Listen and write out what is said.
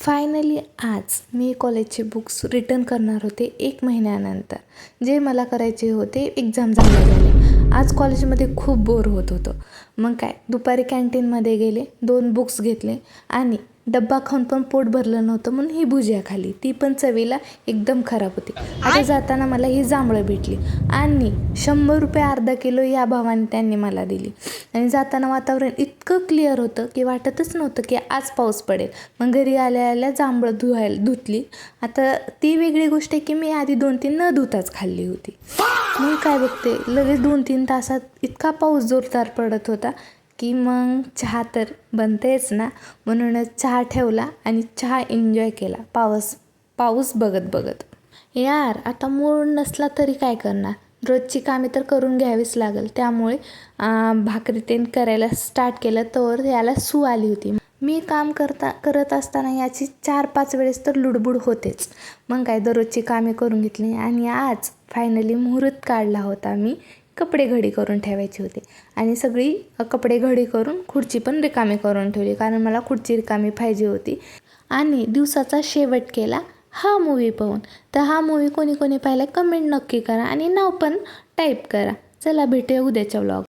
Finally आज मी कॉलेजचे books return करणार होते 1 महिन्यानंतर. जे मला करायचे होते एक्झाम झाले. आज कॉलेजमध्ये खूप बोर होत होतं. मग काय दुपारी कॅन्टीनमध्ये गेले, 2 बुक्स घेतले आणि डब्बा खाऊन पण पोट भरलं नव्हतं म्हणून ही भुजिया खाल्ली. ती पण चवीला एकदम खराब होती. आता जाताना मला ही जांभळं भेटली आणि 100 रुपये अर्धा किलो या भावाने त्यांनी मला दिली. आणि जाताना वातावरण इतकं क्लिअर होतं की वाटतच नव्हतं की आज पाऊस पडेल. मग घरी आल्या जांभळं धुतली. आता ती वेगळी गोष्ट आहे की मी आधी 2-3 न धुताच खाल्ली होती. मग काय बघते लगेच 2-3 तासात इतका पाऊस जोरदार पडत होता की मग चहा तर बनतेच ना, म्हणूनच चहा ठेवला आणि चहा एन्जॉय केला पाऊस बघत बघत. यार आता मूड नसला तरी काय करणार, रोजची कामे तर करून घ्यावीच लागेल. त्यामुळे भाकरी ते करायला स्टार्ट केलं तर याला सू आली होती. मी काम करत असताना याची 4-5 वेळेस तर लुडबुड होतेच. मग काय दररोजची कामे करून घेतली आणि आज फायनली मुहूर्त काढला होता. मी कपडे घडी करून ठेवायचे होते आणि सगळी कपडे घडी करून खुर्ची पण रिकामी करून ठेवली, कारण मला खुर्ची रिकामी पाहिजे होती. आणि दिवसाचा शेवट केला हा मूवी पाहून. तर हा मूवी कोणी पाहिला कमेंट नक्की करा आणि नाव पण टाईप करा. चला भेटूया उद्याच्या व्लॉग.